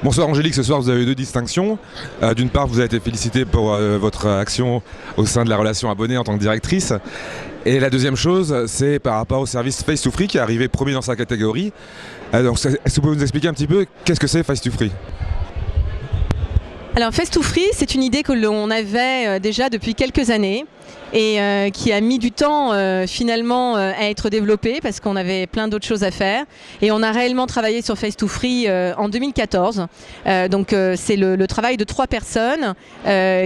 Bonsoir Angélique, ce soir vous avez deux distinctions. D'une part, vous avez été félicitée pour votre action au sein de la relation abonnée en tant que directrice. Et la deuxième chose, c'est par rapport au service Face2Free qui est arrivé premier dans sa catégorie. Donc, est-ce que vous pouvez nous expliquer un petit peu qu'est-ce que c'est Face2Free ? Alors Face2Free, c'est une idée que l'on avait déjà depuis quelques années et qui a mis du temps finalement à être développée parce qu'on avait plein d'autres choses à faire. Et on a réellement travaillé sur Face2Free en 2014. Donc c'est le travail de 3 personnes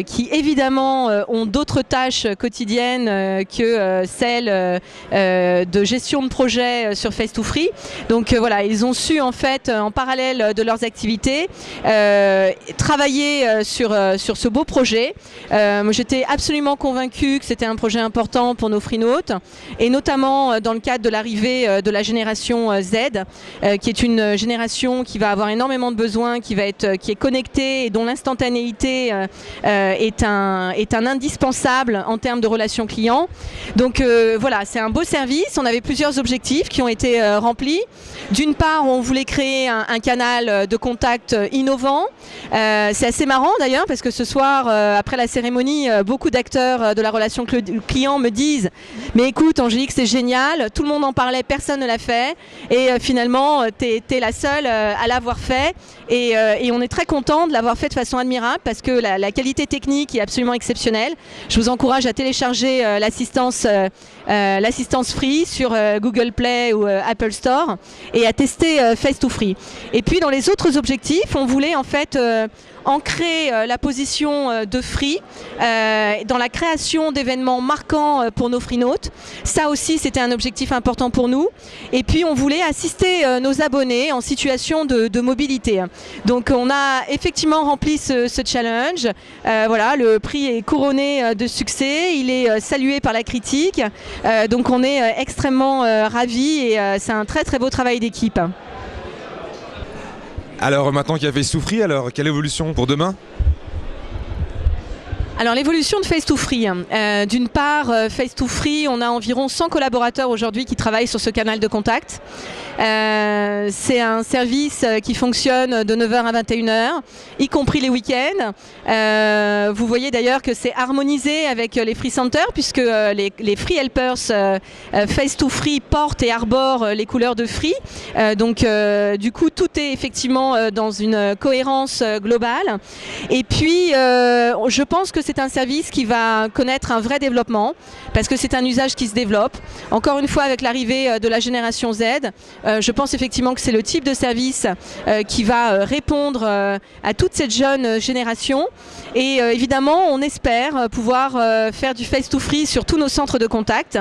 qui évidemment ont d'autres tâches quotidiennes que celles de gestion de projet sur Face2Free. Donc voilà, ils ont su en fait en parallèle de leurs activités travailler sur ce beau projet. Moi j'étais absolument convaincue que c'était un projet important pour nos freenotes et notamment dans le cadre de l'arrivée de la génération Z qui est une génération qui va avoir énormément de besoins, qui est connectée et dont l'instantanéité est un indispensable en termes de relations clients. Donc voilà, c'est un beau service. On avait plusieurs objectifs qui ont été remplis. D'une part, on voulait créer un canal de contact innovant. C'est assez marrant d'ailleurs parce que ce soir, après la cérémonie, beaucoup d'acteurs de la relation client me disent « Mais écoute Angélique, c'est génial, tout le monde en parlait, personne ne l'a fait et finalement, t'es la seule à l'avoir fait et on est très content de l'avoir fait de façon admirable parce que la qualité technique est absolument exceptionnelle. Je vous encourage à télécharger l'assistance Free sur Google Play ou Apple Store et à tester Face2Free. Et puis dans les autres objectifs, on voulait en fait ancrer la position de Free dans la création d'événements marquants pour nos freenotes. Ça aussi, c'était un objectif important pour nous. Et puis, on voulait assister nos abonnés en situation de mobilité. Donc, on a effectivement rempli ce challenge. Voilà, le prix est couronné de succès. Il est salué par la critique. Donc, on est extrêmement ravis et c'est un très, très beau travail d'équipe. Alors maintenant qu'il y a Face2Free, alors quelle évolution pour demain ? Alors l'évolution de Face2Free, d'une part Face2Free, on a environ 100 collaborateurs aujourd'hui qui travaillent sur ce canal de contact. C'est un service qui fonctionne de 9h à 21h, y compris les week-ends. Vous voyez d'ailleurs que c'est harmonisé avec les Free Centers puisque les Free Helpers Face2Free portent et arborent les couleurs de Free. Donc du coup tout est effectivement dans une cohérence globale. Et puis je pense que c'est un service qui va connaître un vrai développement parce que c'est un usage qui se développe. Encore une fois avec l'arrivée de la génération Z, je pense effectivement que c'est le type de service qui va répondre à toute cette jeune génération et évidemment on espère pouvoir faire du Face2Free sur tous nos centres de contact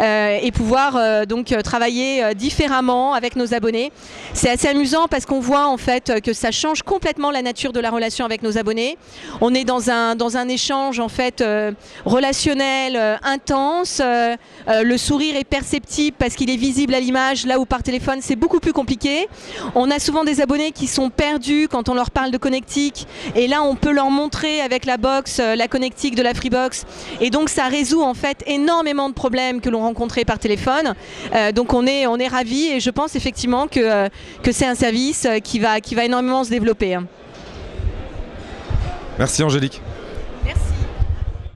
et pouvoir donc travailler différemment avec nos abonnés. C'est assez amusant parce qu'on voit en fait que ça change complètement la nature de la relation avec nos abonnés. On est dans un échange en fait relationnel intense, le sourire est perceptible parce qu'il est visible à l'image, là où par téléphone c'est beaucoup plus compliqué. On a souvent des abonnés qui sont perdus quand on leur parle de connectique et là on peut leur montrer avec la box, la connectique de la Freebox et donc ça résout en fait énormément de problèmes que l'on rencontrait par téléphone. Donc on est ravis et je pense effectivement que c'est un service qui va énormément se développer. Merci Angélique.